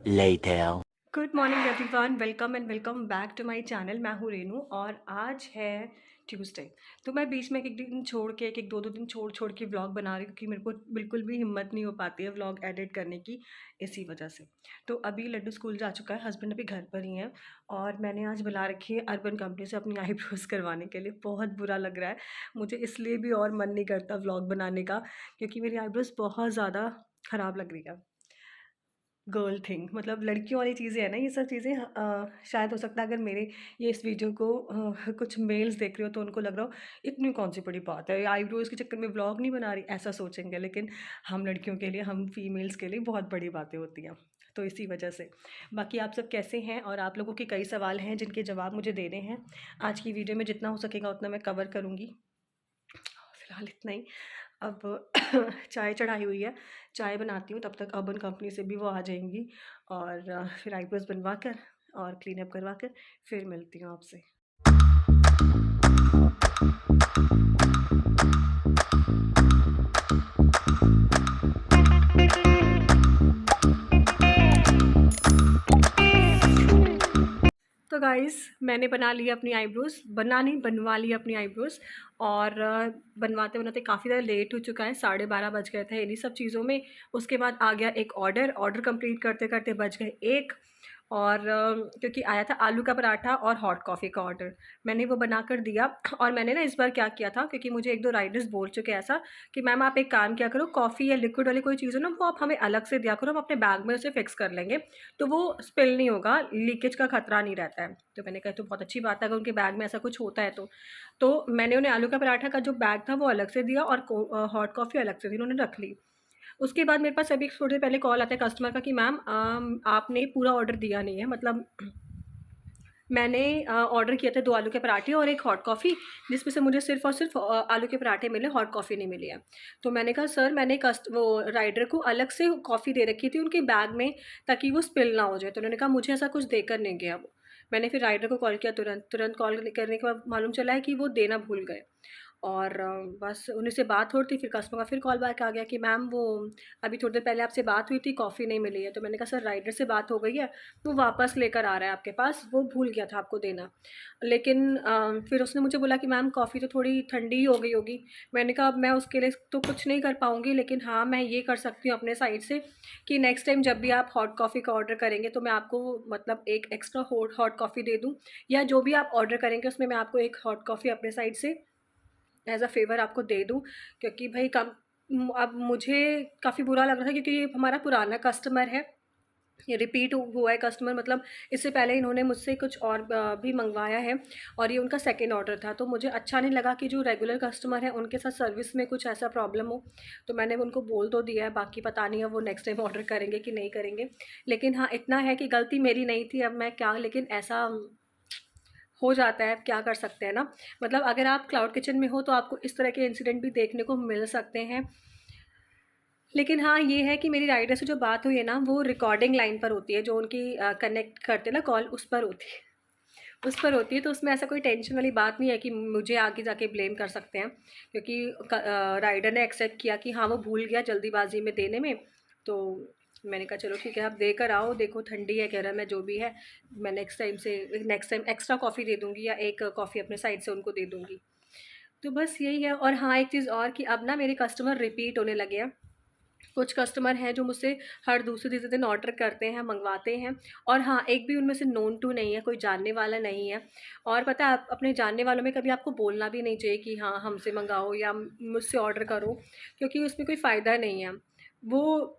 later. Good morning everyone, welcome and welcome back to my channel. मैं हूँ रेनू और आज है ट्यूसडे। तो मैं बीच में एक एक दिन छोड़ के एक एक दो दो दिन छोड़ छोड़ के व्लॉग बना रही हूँ क्योंकि मेरे को बिल्कुल भी हिम्मत नहीं हो पाती है व्लॉग एडिट करने की, इसी वजह से। तो अभी लड्डू स्कूल जा चुका है, हस्बैंड अभी घर पर ही हैं और मैंने आज बुला रखी है अर्बन कंपनी से अपनी आईब्रोज करवाने के लिए। बहुत बुरा लग रहा है मुझे, इसलिए भी और मन नहीं करता व्लॉग बनाने का क्योंकि मेरी आईब्रोज बहुत ज़्यादा ख़राब लग रही है। गर्ल थिंग मतलब लड़कियों वाली चीज़ें हैं ना, ये सब चीज़ें शायद हो सकता है अगर मेरे ये इस वीडियो को कुछ मेल्स देख रहे हो तो उनको लग रहा हो इतनी कौन सी बड़ी बात है, आईब्रोज के चक्कर में व्लॉग नहीं बना रही, ऐसा सोचेंगे। लेकिन हम लड़कियों के लिए, हम फीमेल्स के लिए बहुत बड़ी बातें होती हैं, तो इसी वजह से। बाकी आप सब कैसे हैं और आप लोगों के कई सवाल हैं जिनके जवाब मुझे देने हैं। आज की वीडियो में जितना हो सकेगा उतना मैं कवर करूँगी, फ़िलहाल इतना ही। अब चाय चढ़ाई हुई है, चाय बनाती हूँ, तब तक अर्बन कंपनी से भी वो आ जाएँगी और फिर आईब्रोज़ बनवा कर और क्लीन अप करवा कर फिर मिलती हूँ आपसे। तो गाइज़ मैंने बना ली अपनी आईब्रोज़, बनवा ली अपनी आईब्रोज़ और बनवाते-बनवाते काफ़ी ज़्यादा लेट हो चुका है, 12:30 बज गए थे इन्हीं सब चीज़ों में। उसके बाद आ गया एक ऑर्डर कंप्लीट करते-करते बज गए 1 और क्योंकि आया था आलू का पराठा और हॉट कॉफ़ी का ऑर्डर, मैंने वो बनाकर दिया। और मैंने ना इस बार क्या किया था, क्योंकि मुझे 1-2 राइडर्स बोल चुके हैं ऐसा कि मैम आप एक काम किया करो, कॉफ़ी या लिक्विड वाली कोई चीज़ हो ना वो आप हमें अलग से दिया करो, हम अपने बैग में उसे फ़िक्स कर लेंगे, तो वो स्पिल नहीं होगा, लीकेज का खतरा नहीं रहता है। तो मैंने कहा तो बहुत अच्छी बात है अगर उनके बैग में ऐसा कुछ होता है तो। तो मैंने उन्हें आलू का पराठा का जो बैग था वो अलग से दिया और हॉट कॉफ़ी अलग से दी, उन्होंने रख ली। उसके बाद मेरे पास अभी थोड़ी देर पहले कॉल आता है कस्टमर का कि मैम आपने पूरा ऑर्डर दिया नहीं है, मतलब मैंने ऑर्डर किया था 2 आलू के पराठे और 1 हॉट कॉफ़ी, जिसमें से मुझे सिर्फ़ और सिर्फ़ आलू के पराठे मिले, हॉट कॉफ़ी नहीं मिली है। तो मैंने कहा सर मैंने वो राइडर को अलग से कॉफ़ी दे रखी थी उनके बैग में ताकि वो स्पिल ना हो जाए। तो उन्होंने कहा मुझे ऐसा कुछ देकर नहीं गया वो। मैंने फिर राइडर को कॉल किया, तुरंत कॉल करने के बाद मालूम चला है कि वो देना भूल गए। और बस उन्हीं से बात हो रही थी, फिर कस्टमर का फिर कॉल बैक आ गया कि मैम वो अभी थोड़ी देर पहले आपसे बात हुई थी, कॉफ़ी नहीं मिली है। तो मैंने कहा सर राइडर से बात हो गई है, वो वापस लेकर आ रहा है आपके पास, वो भूल गया था आपको देना। लेकिन फिर उसने मुझे बोला कि मैम कॉफ़ी तो थोड़ी ठंडी ही हो गई होगी। मैंने कहा अब मैं उसके लिए तो कुछ नहीं कर पाऊँगी, लेकिन हाँ, मैं ये कर सकती हूँ अपने साइड से कि नेक्स्ट टाइम जब भी आप हॉट कॉफ़ी का ऑर्डर करेंगे तो मैं आपको मतलब एक एक्स्ट्रा हॉट कॉफ़ी दे दूँ, या जो भी आप ऑर्डर करेंगे उसमें मैं आपको एक हॉट कॉफ़ी अपने साइड से एज़ अ फ़ेवर आपको दे दूँ। क्योंकि भई अब मुझे काफ़ी बुरा लग रहा था क्योंकि ये हमारा पुराना कस्टमर है, ये रिपीट हुआ है कस्टमर, मतलब इससे पहले इन्होंने मुझसे कुछ और भी मँगवाया है और ये उनका सेकंड ऑर्डर था। तो मुझे अच्छा नहीं लगा कि जो रेगुलर कस्टमर है उनके साथ सर्विस में कुछ ऐसा प्रॉब्लम हो। तो मैंने उनको बोल तो दिया है, बाकी पता नहीं है वो नेक्स्ट टाइम ऑर्डर करेंगे कि नहीं करेंगे। लेकिन हाँ, इतना है कि गलती मेरी नहीं थी, अब मैं क्या, लेकिन ऐसा हो जाता है, अब क्या कर सकते हैं ना। मतलब अगर आप क्लाउड किचन में हो तो आपको इस तरह के इंसिडेंट भी देखने को मिल सकते हैं। लेकिन हाँ, ये है कि मेरी राइडर से जो बात हुई है ना वो रिकॉर्डिंग लाइन पर होती है, जो उनकी कनेक्ट करते हैं ना कॉल, उस पर होती है, उस पर होती है। तो उसमें ऐसा कोई टेंशन वाली बात नहीं है कि मुझे आगे जाके ब्लेम कर सकते हैं, क्योंकि राइडर ने एक्सेप्ट किया कि हाँ वो भूल गया जल्दीबाजी में देने में। तो मैंने कहा चलो ठीक है, आप देकर आओ, देखो ठंडी है, कह रहा मैं जो भी है मैं नेक्स्ट टाइम एक्स्ट्रा कॉफ़ी दे दूँगी या एक कॉफ़ी अपने साइड से उनको दे दूँगी। तो बस यही है। और हाँ, एक चीज़ और कि अब ना मेरे कस्टमर रिपीट होने लगे हैं। कुछ कस्टमर हैं जो मुझसे हर दूसरे-तीसरे दिन ऑर्डर करते हैं, मँगवाते हैं। और हाँ, एक भी उनमें से नोन टू नहीं है, कोई जानने वाला नहीं है। और पता है आप अपने जानने वालों में कभी आपको बोलना भी नहीं चाहिए कि हाँ, हमसे मँगाओ या मुझसे ऑर्डर करो, क्योंकि उसमें कोई फ़ायदा नहीं है। वो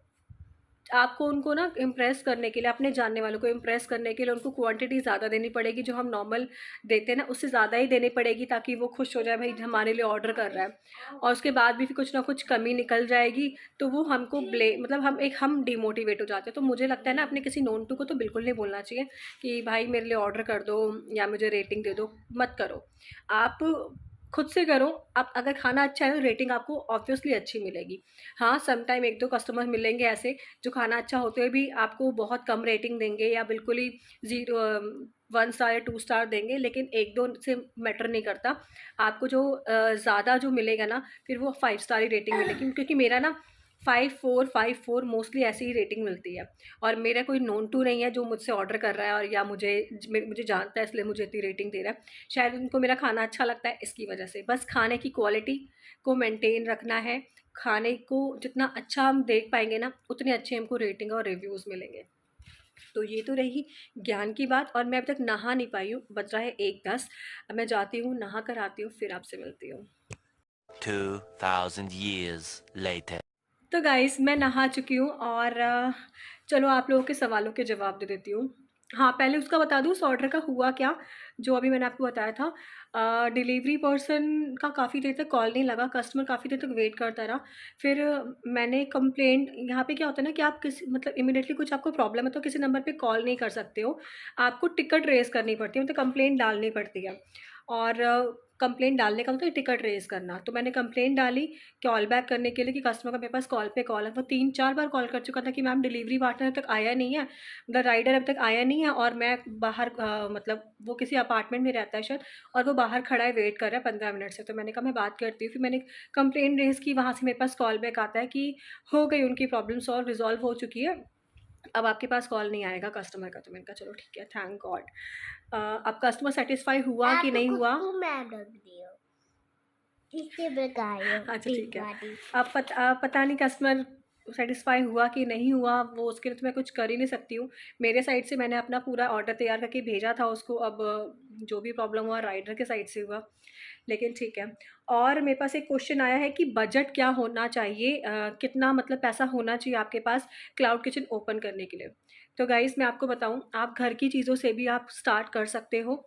आपको उनको ना इम्प्रेस करने के लिए, अपने जानने वालों को इम्प्रेस करने के लिए उनको क्वांटिटी ज़्यादा देनी पड़ेगी, जो हम नॉर्मल देते हैं ना उससे ज़्यादा ही देनी पड़ेगी, ताकि वो खुश हो जाए भाई हमारे लिए ऑर्डर कर रहा है। और उसके बाद भी फिर कुछ ना कुछ कमी निकल जाएगी, तो वो हमको मतलब हम डिमोटिवेट हो जाते हैं। तो मुझे लगता है ना अपने किसी नोन टू को तो बिल्कुल नहीं बोलना चाहिए कि भाई मेरे लिए ऑर्डर कर दो या मुझे रेटिंग दे दो, मत करो। आप खुद से करो। आप अगर खाना अच्छा है तो रेटिंग आपको ऑब्वियसली अच्छी मिलेगी। हाँ, सम टाइम 1-2 कस्टमर मिलेंगे ऐसे जो खाना अच्छा होते हुए भी आपको बहुत कम रेटिंग देंगे या बिल्कुल ही 1 स्टार या 2 स्टार देंगे, लेकिन 1-2 से मैटर नहीं करता। आपको जो ज़्यादा जो मिलेगा ना, फिर वो 5 स्टार ही रेटिंग मिलेगी, क्योंकि मेरा ना 5-4 मोस्टली ऐसी ही रेटिंग मिलती है। और मेरा कोई नोन टू नहीं है जो मुझसे ऑर्डर कर रहा है और या मुझे जानता है इसलिए मुझे इतनी रेटिंग दे रहा है। शायद उनको मेरा खाना अच्छा लगता है इसकी वजह से। बस खाने की क्वालिटी को मेंटेन रखना है, खाने को जितना अच्छा हम देख पाएंगे ना उतने अच्छे हमको रेटिंग और रिव्यूज़ मिलेंगे। तो ये तो रही ज्ञान की बात। और मैं अभी तक नहा नहीं पाई हूँ, बज रहा है 1:10। अब मैं जाती हूँ, नहा कर आती हूँ, फिर आपसे मिलती हूँ। 2000 years later. तो गाइस मैं नहा चुकी हूँ और चलो आप लोगों के सवालों के जवाब दे देती हूँ। हाँ, पहले उसका बता दूँ उस ऑर्डर का हुआ क्या, जो अभी मैंने आपको बताया था। डिलीवरी पर्सन का काफ़ी देर तक कॉल नहीं लगा, कस्टमर काफ़ी देर तक वेट करता रहा। फिर मैंने कंप्लेंट, यहाँ पे क्या होता है ना कि आप किसी मतलब इमीडिएटली कुछ आपको प्रॉब्लम है तो किसी नंबर पे कॉल नहीं कर सकते हो, आपको टिकट रेज़ करनी पड़ती है, मतलब कंप्लेंट डालनी पड़ती है। और कंप्लेंट डालने का मतलब टिकट रेज़ करना। तो मैंने कंप्लेंट डाली कॉल बैक करने के लिए कि कस्टमर का मेरे पास कॉल पे कॉल है। वो 3-4 बार कॉल कर चुका था कि मैम डिलीवरी पार्टनर अब तक आया नहीं है, मतलब राइडर अब तक आया नहीं है और मैं बाहर मतलब वो किसी अपार्टमेंट में रहता है शायद, और वो बाहर खड़ा है वेट कर रहा है 15 मिनट से। तो मैंने कहा मैं बात करती हूँ। फिर मैंने कंप्लेंट रेज़ की, वहाँ से मेरे पास कॉल बैक आता है कि हो गई उनकी प्रॉब्लम सॉल्व, रिज़ॉल्व हो चुकी है, अब आपके पास कॉल नहीं आएगा कस्टमर का। तो मैंने कहा चलो ठीक है, थैंक गॉड। अब कस्टमर सेटिस्फाई हुआ कि नहीं हुआ? अच्छा ठीक है। अब पता नहीं कस्टमर सैटिस्फाई हुआ कि नहीं हुआ, वो उसके लिए तो मैं कुछ कर ही नहीं सकती हूँ। मेरे साइड से मैंने अपना पूरा ऑर्डर तैयार करके भेजा था उसको, अब जो भी प्रॉब्लम हुआ राइडर के साइड से हुआ, लेकिन ठीक है। और मेरे पास एक क्वेश्चन आया है कि बजट क्या होना चाहिए, कितना मतलब पैसा होना चाहिए आपके पास क्लाउड किचन ओपन करने के लिए? तो गाइज़ मैं आपको बताऊँ, आप घर की चीज़ों से भी आप स्टार्ट कर सकते हो।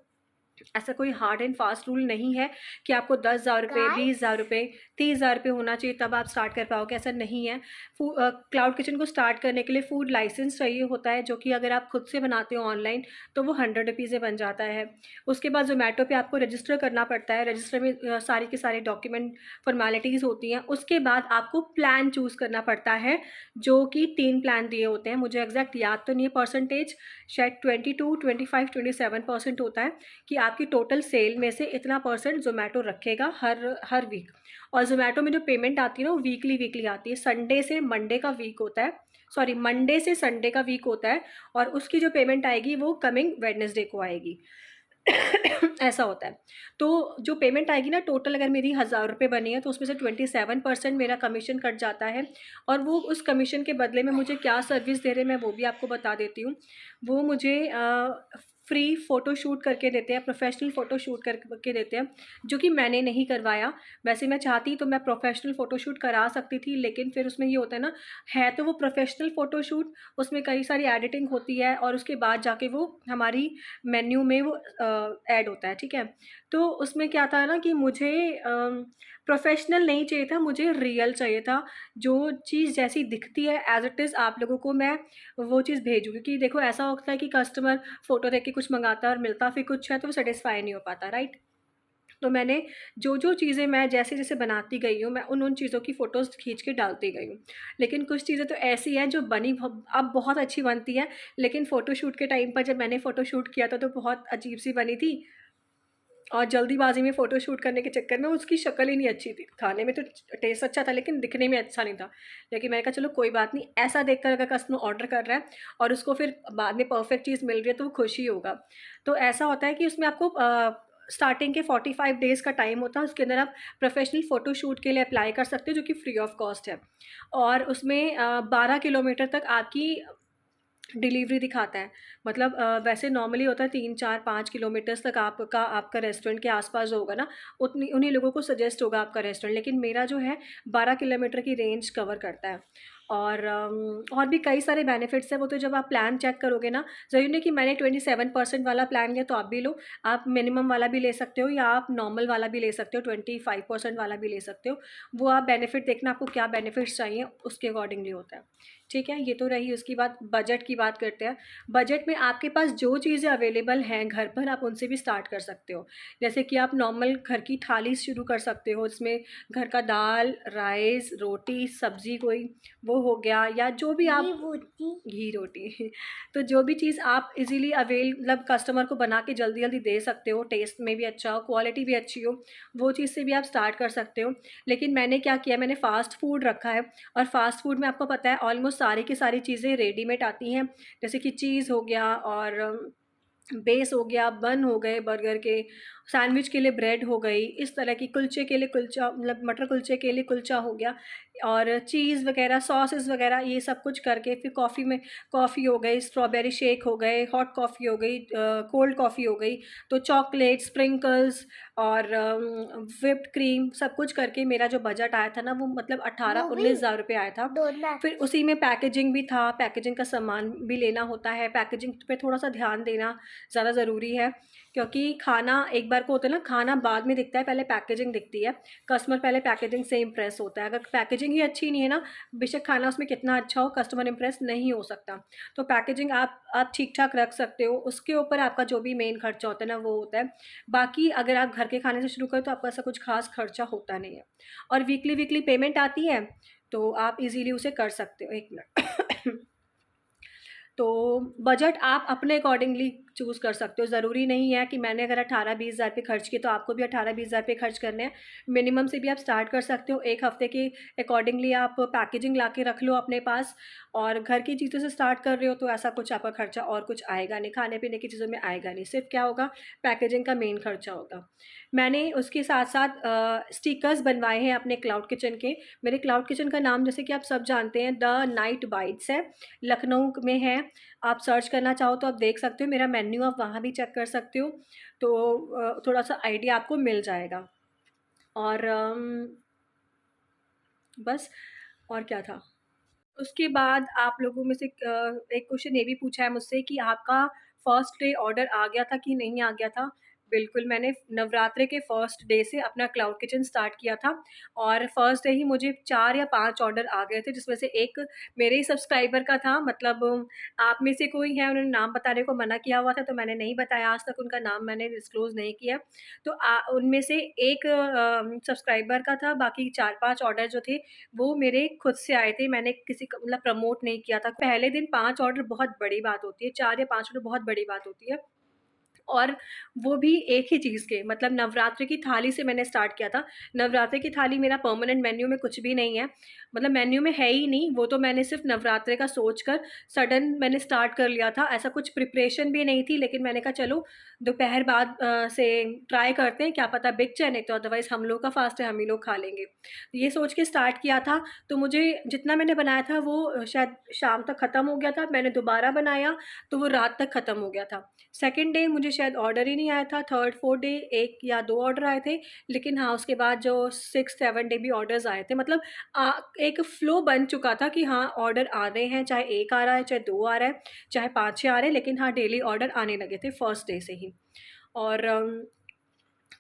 ऐसा कोई हार्ड एंड फास्ट रूल नहीं है कि आपको 10,000 रुपये, 20,000 रुपये, 30,000 रुपये होना चाहिए तब आप स्टार्ट कर पाओगे, ऐसा नहीं है। क्लाउड किचन को स्टार्ट करने के लिए फूड लाइसेंस चाहिए होता है, जो कि अगर आप खुद से बनाते हो ऑनलाइन तो वो 100 रुपीज़ में बन जाता है। उसके बाद ज़ोमैटो पे आपको रजिस्टर करना पड़ता है, रजिस्टर में सारी के सारे डॉक्यूमेंट फॉर्मेलिटीज़ होती हैं। उसके बाद आपको प्लान चूज़ करना पड़ता है, जो कि 3 प्लान दिए होते हैं, मुझे एग्जैक्ट याद तो नहीं है परसेंटेज, शायद 22, 25, 27% होता है कि आपकी टोटल सेल में से इतना परसेंट ज़ोमैटो रखेगा हर वीक। और ज़ोमैटो में जो पेमेंट आती है ना वो वीकली वीकली आती है, संडे से मंडे का वीक होता है, सॉरी मंडे से संडे का वीक होता है, और उसकी जो पेमेंट आएगी वो कमिंग वेडनेसडे को आएगी। ऐसा होता है। तो जो पेमेंट आएगी ना टोटल, अगर मेरी 1,000 रुपये बनी है तो उसमें से 27% मेरा कमीशन कट जाता है। और वो उस कमीशन के बदले में मुझे क्या सर्विस दे रहे हैं मैं वो भी आपको बता देती हूँ। वो मुझे फ्री फ़ोटो शूट करके देते हैं, प्रोफेशनल फ़ोटो शूट करके देते हैं, जो कि मैंने नहीं करवाया। वैसे मैं चाहती तो मैं प्रोफेशनल फ़ोटो शूट करा सकती थी, लेकिन फिर उसमें ये होता है ना, है तो वो प्रोफेशनल फ़ोटो शूट, उसमें कई सारी एडिटिंग होती है और उसके बाद जाके वो हमारी मेन्यू में वो ऐड होता है, ठीक है? तो उसमें क्या था ना कि मुझे प्रोफ़ेशनल नहीं चाहिए था, मुझे रियल चाहिए था। जो चीज़ जैसी दिखती है एज़ इट इज़ आप लोगों को मैं वो चीज़ भेजूँ, क्योंकि देखो ऐसा होता है कि कस्टमर फ़ोटो देख के कुछ मँगाता है और मिलता फिर कुछ है तो वो सैटिस्फ़ाई नहीं हो पाता, राइट? तो मैंने जो चीज़ें मैं जैसे-जैसे बनाती गई हूँ, मैं उन चीज़ों की फ़ोटोज़ खींच के डालती गई हूँ। लेकिन कुछ चीज़ें तो ऐसी हैं जो बनी भ अब बहुत अच्छी बनती हैं, लेकिन फ़ोटोशूट के टाइम पर जब मैंने फ़ोटोशूट किया था तो बहुत अजीब-सी बनी थी, और जल्दीबाज़ी में फ़ोटोशूट करने के चक्कर में उसकी शक्ल ही नहीं अच्छी थी। खाने में तो टेस्ट अच्छा था लेकिन दिखने में अच्छा नहीं था। लेकिन मैंने कहा चलो कोई बात नहीं, ऐसा देखकर अगर कस्टमर ऑर्डर कर रहा है और उसको फिर बाद में परफ़ेक्ट चीज़ मिल रही है तो वो खुश ही होगा। तो ऐसा होता है कि उसमें आपको स्टार्टिंग के 45 डेज़ का टाइम होता है, उसके अंदर आप प्रोफ़ेशनल फ़ोटोशूट के लिए अप्लाई कर सकते हो, जो कि फ्री ऑफ कॉस्ट है। और उसमें 12 किलोमीटर तक आपकी डिलीवरी दिखाता है। मतलब वैसे नॉर्मली होता है 3, 4, 5 किलोमीटर्स तक आपका रेस्टोरेंट के आस-पास जो होगा ना, उतनी उन्हीं लोगों को सजेस्ट होगा आपका रेस्टोरेंट। लेकिन मेरा जो है 12 किलोमीटर की रेंज कवर करता है। और और भी कई सारे बेनिफिट्स हैं, वो तो जब आप प्लान चेक करोगे ना, ज़रूरी नहीं कि मैंने 27% वाला प्लान लिया तो आप भी लो। आप मिनिमम वाला भी ले सकते हो या आप नॉर्मल वाला भी ले सकते हो, 25% वाला भी ले सकते हो। वो आप बेनिफिट देखना, आपको क्या बेनिफिट्स चाहिए उसके अकॉर्डिंगली होता है। ठीक है, ये तो रही उसकी बात। बजट की बात करते हैं। बजट में आपके पास जो चीज़ें अवेलेबल हैं घर पर, आप उनसे भी स्टार्ट कर सकते हो। जैसे कि आप नॉर्मल घर की थाली शुरू कर सकते हो, इसमें घर का दाल, राइस, रोटी, सब्ज़ी कोई, वो हो गया या जो भी आप घी रोटी तो जो भी चीज़ आप इजीली मतलब कस्टमर को बना के जल्दी जल्दी दे सकते हो, टेस्ट में भी अच्छा हो, क्वालिटी भी अच्छी हो, वो चीज़ से भी आप स्टार्ट कर सकते हो। लेकिन मैंने क्या किया, मैंने फ़ास्ट फूड रखा है, और फ़ास्ट फूड में आपको पता है ऑलमोस्ट सारी की सारी चीज़ें रेडीमेड आती हैं, जैसे कि चीज़ हो गया, और बेस हो गया, बन हो गए बर्गर के, सैंडविच के लिए ब्रेड हो गई, इस तरह की कुलचे के लिए कुलचा, मतलब मटर कुलचे के लिए कुलचा हो गया, और चीज़ वगैरह, सॉसेस वगैरह, ये सब कुछ करके फिर कॉफ़ी में कॉफ़ी हो गई, स्ट्रॉबेरी शेक हो गए, हॉट कॉफ़ी हो गई, कोल्ड कॉफ़ी हो गई, तो चॉकलेट, स्प्रिंकल्स और व्हिप्ड क्रीम, सब कुछ करके मेरा जो बजट आया था ना, वो मतलब 18-19 हज़ार रुपये आया था। फिर उसी में पैकेजिंग भी था, पैकेजिंग का सामान भी लेना होता है, पैकेजिंग पे थोड़ा सा ध्यान देना ज़्यादा ज़रूरी है, क्योंकि खाना एक बार को होता है ना, खाना बाद में दिखता है, पहले पैकेजिंग दिखती है। कस्टमर पहले पैकेजिंग से इम्प्रेस होता है, अगर पैकेजिंग ही अच्छी नहीं है ना, बेशक खाना उसमें कितना अच्छा हो, कस्टमर इम्प्रेस नहीं हो सकता। तो पैकेजिंग आप ठीक ठाक रख सकते हो, उसके ऊपर आपका जो भी मेन खर्चा होता है ना, वो होता है। बाकी अगर आप घर के खाने से शुरू करें तो आपका ऐसा कुछ खास खर्चा होता नहीं है, और वीकली वीकली पेमेंट आती है, तो आप इजीली उसे कर सकते हो। एक मिनट तो बजट आप अपने अकॉर्डिंगली चूज़ कर सकते हो। ज़रूरी नहीं है कि मैंने अगर 18-20 हज़ार रुपये खर्च किए तो आपको भी 18-20 हज़ार रुपये खर्च करने हैं। मिनिमम से भी आप स्टार्ट कर सकते हो। 1 हफ़्ते के अकॉर्डिंगली आप पैकेजिंग ला के रख लो अपने पास, और घर की चीज़ों से स्टार्ट कर रहे हो तो ऐसा कुछ आपका खर्चा और कुछ आएगा नहीं, खाने-पीने की चीज़ों में आएगा नहीं। सिर्फ़ क्या होगा, पैकेजिंग का मेन खर्चा होगा। मैंने उसके साथ-साथ स्टिकर्स बनवाए हैं अपने क्लाउड किचन के। मेरे क्लाउड किचन का नाम, जैसे कि आप सब जानते हैं, द नाइट बाइट्स है। लखनऊ में है, आप सर्च करना चाहो तो आप देख सकते हो, मेरा मेन्यू आप वहाँ भी चेक कर सकते हो, तो थोड़ा-सा आइडिया आपको मिल जाएगा। और बस, और क्या था? उसके बाद आप लोगों में से एक क्वेश्चन ये भी पूछा है मुझसे कि आपका फर्स्ट डे ऑर्डर आ गया था कि नहीं आ गया था? बिल्कुल, मैंने नवरात्रि के फर्स्ट डे से अपना क्लाउड किचन स्टार्ट किया था, और फर्स्ट डे ही मुझे 4 या 5 ऑर्डर आ गए थे, जिसमें से एक मेरे ही सब्सक्राइबर का था। मतलब आप में से कोई है, उन्होंने नाम बताने को मना किया हुआ था, तो मैंने नहीं बताया, आज तक उनका नाम मैंने डिस्क्लोज़ नहीं किया। तो उनमें से एक सब्सक्राइबर का था, बाकी 4-5 ऑर्डर जो थे वो मेरे खुद से आए थे, मैंने किसी का मतलब प्रमोट नहीं किया था। पहले दिन 5 ऑर्डर बहुत बड़ी बात होती है, 4 या 5 ऑर्डर बहुत बड़ी बात होती है। और वो भी एक ही चीज़ के, मतलब नवरात्रि की थाली से मैंने स्टार्ट किया था। नवरात्रि की थाली मेरा परमानेंट मेन्यू में कुछ भी नहीं है, मतलब मेन्यू में है ही नहीं, वो तो मैंने सिर्फ़ नवरात्रि का सोचकर सडन मैंने स्टार्ट कर लिया था। ऐसा कुछ प्रिपरेशन भी नहीं थी, लेकिन मैंने कहा चलो दोपहर बाद से ट्राई करते हैं, क्या पता बिक जाए, नहीं तो अदरवाइज़ हम लोग का फ़ास्ट है, हम ही लोग खा लेंगे। ये सोच के स्टार्ट किया था, तो मुझे जितना मैंने बनाया था वो शायद शाम तक ख़त्म हो गया था। मैंने दोबारा बनाया, तो वो रात तक ख़त्म हो गया था। सेकंड डे मुझे शायद ऑर्डर ही नहीं आया था, थर्ड, फोर्थ डे 1 या 2 ऑर्डर आए थे, लेकिन हाँ, उसके बाद जो 6-7 डे भी ऑर्डर्स आए थे, मतलब एक फ्लो बन चुका था कि हाँ, ऑर्डर आ रहे हैं, चाहे 1 आ रहा है, चाहे 2 आ रहा है, चाहे 5-6 आ रहे हैं, लेकिन हाँ, डेली ऑर्डर आने लगे थे फर्स्ट डे से ही। और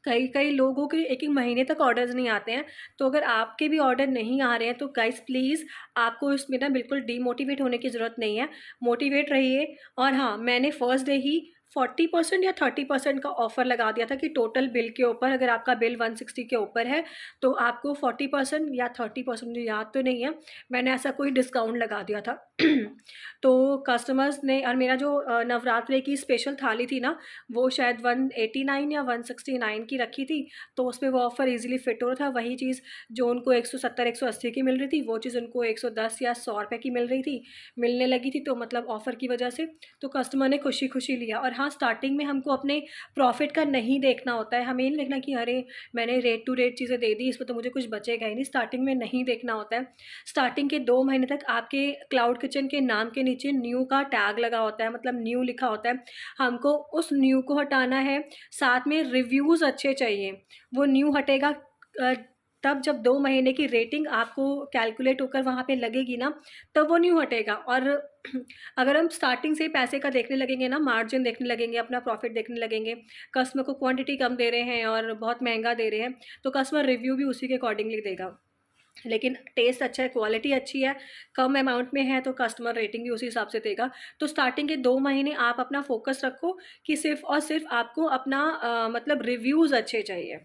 कई-कई लोगों के 1-1 महीने तक ऑर्डर्स नहीं आते हैं, तो अगर आपके भी ऑर्डर नहीं आ रहे हैं, तो गाइज़ प्लीज़ आपको इसमें ना बिल्कुल डीमोटिवेट होने की ज़रूरत नहीं है, मोटिवेट रहिए। और हाँ, मैंने फर्स्ट डे ही 40% या 30% का ऑफ़र लगा दिया था कि टोटल बिल के ऊपर, अगर आपका बिल 160 के ऊपर है, तो आपको 40% या 30%, मुझे याद तो नहीं है, मैंने ऐसा कोई डिस्काउंट लगा दिया था। तो कस्टमर्स ने, और मेरा जो नवरात्रि की स्पेशल थाली थी ना, वो शायद 189 या 169 की रखी थी, तो उसमें वो ऑफ़र ईज़िली फिट हो रहा था। वही चीज़ जो उनको 170-180 की मिल रही थी, वो चीज़ उनको 110 या 100 रुपए की मिल रही थी, मिलने लगी थी, तो मतलब ऑफ़र की वजह से, तो कस्टमर ने खुशी-खुशी लिया। और हाँ, स्टार्टिंग में हमको अपने प्रॉफ़िट का नहीं देखना होता है, हमें ये नहीं देखना कि अरे! मैंने रेट टू रेट चीज़ें दे दी, इसमें तो मुझे कुछ बचेगा ही नहीं, स्टार्टिंग में नहीं देखना होता है। स्टार्टिंग के 2 महीने तक आपके क्लाउड किचन के नाम के नीचे न्यू का टैग लगा होता है, मतलब न्यू लिखा होता है। हमको उस न्यू को हटाना है, साथ में रिव्यूज़ अच्छे चाहिए। वो न्यू हटेगा अ, तब जब 2 महीने की रेटिंग आपको कैलकुलेट होकर वहाँ पे लगेगी ना, तब वो न्यू हटेगा। और अगर हम स्टार्टिंग से ही पैसे का देखने लगेंगे ना, मार्जिन देखने लगेंगे, अपना प्रॉफ़िट देखने लगेंगे, कस्टमर को क्वांटिटी कम दे रहे हैं और बहुत महँगा दे रहे हैं, तो कस्टमर रिव्यू भी उसी के अकॉर्डिंगली देगा। लेकिन टेस्ट अच्छा है, क्वालिटी अच्छी है, कम अमाउंट में है, तो कस्टमर रेटिंग भी उसी हिसाब से देगा। तो स्टार्टिंग के 2 महीने आप अपना फ़ोकस रखो कि सिर्फ़ और सिर्फ़ आपको अपना मतलब रिव्यूज़ अच्छे चाहिए।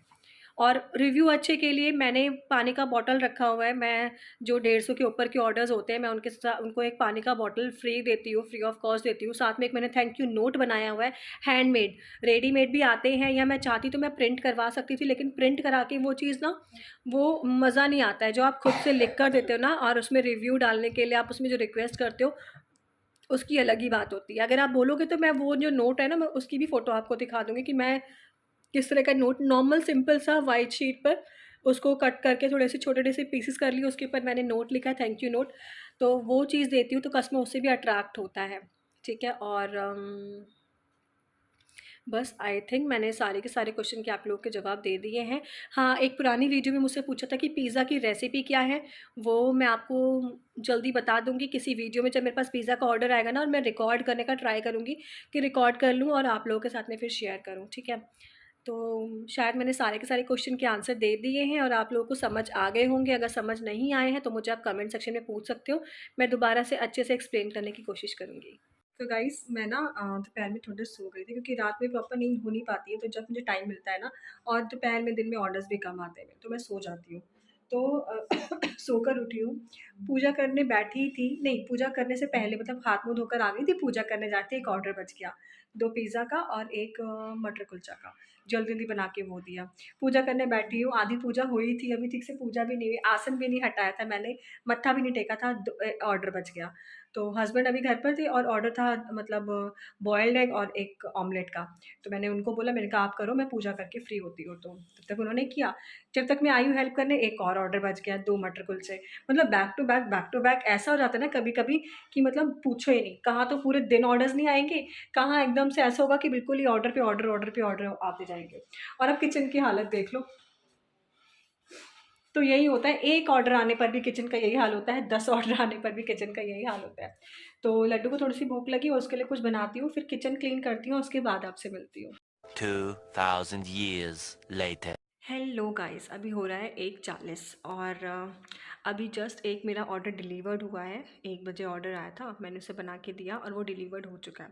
और रिव्यू अच्छे के लिए मैंने पानी का बॉटल रखा हुआ है। मैं जो 150 के ऊपर के ऑर्डर्स होते हैं, मैं उनको एक पानी का बॉटल फ्री देती हूँ, फ्री ऑफ कॉस्ट देती हूँ। साथ में एक मैंने थैंक यू नोट बनाया हुआ है, हैंडमेड। रेडीमेड भी आते हैं, या मैं चाहती तो मैं प्रिंट करवा सकती थी, लेकिन प्रिंट करा के वो चीज़ ना, वो मज़ा नहीं आता है। जो आप खुद से लिख कर देते हो ना, और उसमें रिव्यू डालने के लिए आप उसमें जो रिक्वेस्ट करते हो, उसकी अलग ही बात होती है। अगर आप बोलोगे तो मैं वो जो नोट है ना, मैं उसकी भी फ़ोटो आपको दिखा दूँगी कि मैं किस तरह का नोट, नॉर्मल सिंपल सा व्हाइट शीट पर उसको कट करके थोड़े से छोटे से पीसेस कर लिए, उसके ऊपर मैंने नोट लिखा है, थैंक यू नोट। तो वो चीज़ देती हूँ तो कस्टमर उससे भी अट्रैक्ट होता है, ठीक है। और बस आई थिंक मैंने सारे के सारे क्वेश्चन के आप लोगों के जवाब दे दिए हैं। हाँ, एक पुरानी वीडियो में मुझसे पूछा था कि पिज़्ज़ा की रेसिपी क्या है, वो मैं आपको जल्दी बता दूँगी किसी वीडियो में, जब मेरे पास पिज़्ज़ा का ऑर्डर आएगा ना, और मैं रिकॉर्ड करने का ट्राई करूँगी कि रिकॉर्ड कर लूँ और आप लोगों के साथ में फिर शेयर करूँ, ठीक है। तो शायद मैंने सारे के सारे क्वेश्चन के आंसर दे दिए हैं और आप लोगों को समझ आ गए होंगे। अगर समझ नहीं आए हैं तो मुझे आप कमेंट सेक्शन में पूछ सकते हो, मैं दोबारा से अच्छे से एक्सप्लेन करने की कोशिश करूँगी। तो गाइस मैं ना दोपहर में थोड़ी देर सो गई थी, क्योंकि रात में प्रॉपर नींद हो नहीं पाती है, तो जब मुझे टाइम मिलता है ना, और दोपहर में दिन में ऑर्डर्स भी कम आते हैं, तो मैं सो जाती हूँ। तो सोकर उठी हूँ, पूजा करने बैठी थी, नहीं पूजा करने से पहले, मतलब हाथ मुँह धोकर आ गई थी, पूजा करने जाते एक ऑर्डर बच गया, 2 पिज़्ज़ा का और 1 मटर कुलचा का। जल्दी-जल्दी बना के वो दिया। पूजा करने बैठी हूँ, आधी पूजा हुई थी, अभी ठीक से पूजा भी नहीं हुई, आसन भी नहीं हटाया था मैंने, मत्था भी नहीं टेका था, ऑर्डर बच गया। तो हस्बैंड अभी घर पर थे और ऑर्डर था, मतलब बॉइल्ड एग और एक ऑमलेट का। तो मैंने उनको बोला, मैंने कहा आप करो, मैं पूजा करके फ्री होती हूँ। तो तब तक उन्होंने किया। जब तक मैं आई हूँ हेल्प करने, एक और ऑर्डर बच गया, 2 मटर कुलचे। मतलब बैक टू बैक ऐसा हो जाता है ना कभी-कभी, कि मतलब पूछो ही नहीं। कहाँ तो पूरे दिन ऑर्डर्स नहीं आएँगे, कहाँ एकदम से ऐसा होगा कि बिल्कुल ही ऑर्डर पे ऑर्डर, ऑर्डर पे ऑर्डर आते जाएँगे। और अब किचन की हालत देख लो। तो यही होता है, एक ऑर्डर आने पर भी किचन का यही हाल होता है, 10 ऑर्डर आने पर भी किचन का यही हाल होता है। तो लड्डू को थोड़ी-सी भूख लगी और उसके लिए कुछ बनाती हूँ, फिर किचन क्लीन करती हूँ, उसके बाद आपसे मिलती हूँ। 2000 years later. हेलो गाइस, अभी हो रहा है 1:40 और अभी जस्ट एक मेरा ऑर्डर डिलीवर्ड हुआ है। 1 बजे ऑर्डर आया था, मैंने उसे बना के दिया और वो डिलीवर्ड हो चुका है।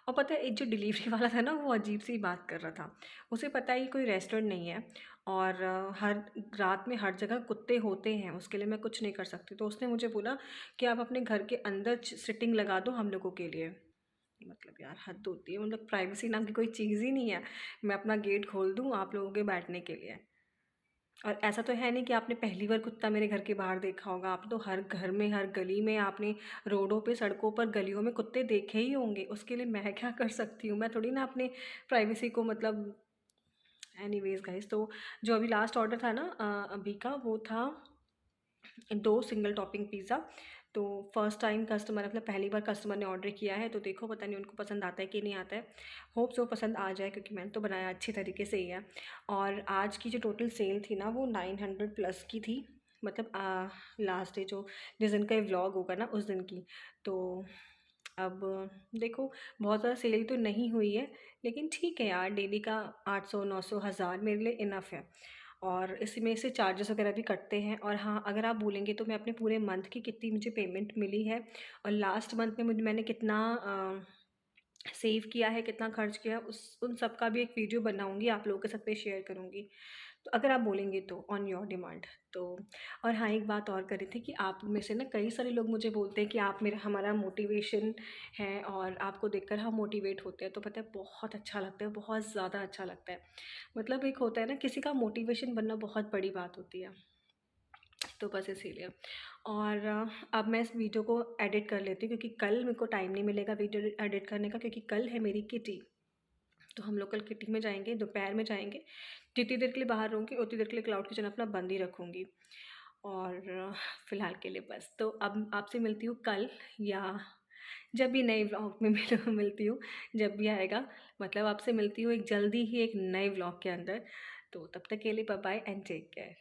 और पता है, एक जो डिलीवरी वाला था ना, वो अजीब सी बात कर रहा था। उसे पता है कि कोई रेस्टोरेंट नहीं है, और हर रात में हर जगह कुत्ते होते हैं, उसके लिए मैं कुछ नहीं कर सकती। तो उसने मुझे बोला कि आप अपने घर के अंदर सिटिंग लगा दो हम लोगों के लिए। मतलब यार हद होती है, मतलब प्राइवेसी नाम की कोई चीज़ ही नहीं है। मैं अपना गेट खोल दूँ आप लोगों के बैठने के लिए। और ऐसा तो है नहीं कि आपने पहली बार कुत्ता मेरे घर के बाहर देखा होगा, आप तो हर घर में, हर गली में, आपने रोडों पे, सड़कों पर, गलियों में कुत्ते देखे ही होंगे। उसके लिए मैं क्या कर सकती हूँ? मैं थोड़ी ना अपने प्राइवेसी को, मतलब एनीवेज़ गाइस, तो जो अभी लास्ट ऑर्डर था ना अभी का, वो था 2 सिंगल टॉपिंग पिज़्ज़ा। तो फर्स्ट टाइम कस्टमर, मतलब पहली बार कस्टमर ने ऑर्डर किया है, तो देखो पता नहीं उनको पसंद आता है कि नहीं आता है। होप सो पसंद आ जाए, क्योंकि मैंने तो बनाया अच्छी तरीके से ही है। और आज की जो टोटल सेल थी ना, वो 900 प्लस की थी, मतलब लास्ट डे जो, जिस दिन का ये व्लॉग होगा ना, उस दिन की। तो अब देखो, बहुत ज़्यादा सेल तो नहीं हुई है, लेकिन ठीक है यार, डेली का 800 900 हज़ार मेरे लिए इनफ है। और इसमें से चार्जेस वगैरह भी कटते हैं। और हाँ, अगर आप बोलेंगे तो मैं अपने पूरे मंथ की कितनी मुझे पेमेंट मिली है, और लास्ट मंथ में मैंने कितना सेव किया है, कितना खर्च किया है, उस उन सब का भी एक वीडियो बनाऊंगी, आप लोगों के साथ में शेयर करूंगी। तो अगर आप बोलेंगे तो ऑन योर डिमांड। तो और हाँ, एक बात और करी थी कि आप में से ना कई सारे लोग मुझे बोलते हैं कि आप मेरा हमारा मोटिवेशन है, और आपको देखकर हम मोटिवेट होते हैं। तो पता है, बहुत अच्छा लगता है, बहुत ज़्यादा अच्छा लगता है। मतलब एक होता है ना, किसी का मोटिवेशन बनना बहुत बड़ी बात होती है। तो बस इसीलिए। और अब मैं इस वीडियो को एडिट कर लेती हूँ, क्योंकि कल मेरे को टाइम नहीं मिलेगा वीडियो एडिट करने का, क्योंकि कल है मेरी किटी। तो हम लोग कल किटी में जाएंगे, दोपहर में जाएंगे। जितनी देर के लिए बाहर रहूँगी, उतनी देर के लिए क्लाउड किचन अपना बंद ही रखूँगी। और फ़िलहाल के लिए बस। तो अब आपसे मिलती हूँ कल, या जब भी नए व्लॉग में मिलती हूँ, जब भी आएगा। मतलब आपसे मिलती हूँ एक जल्दी ही एक नए व्लॉग के अंदर। तो तब तक के लिए bye bye and take care.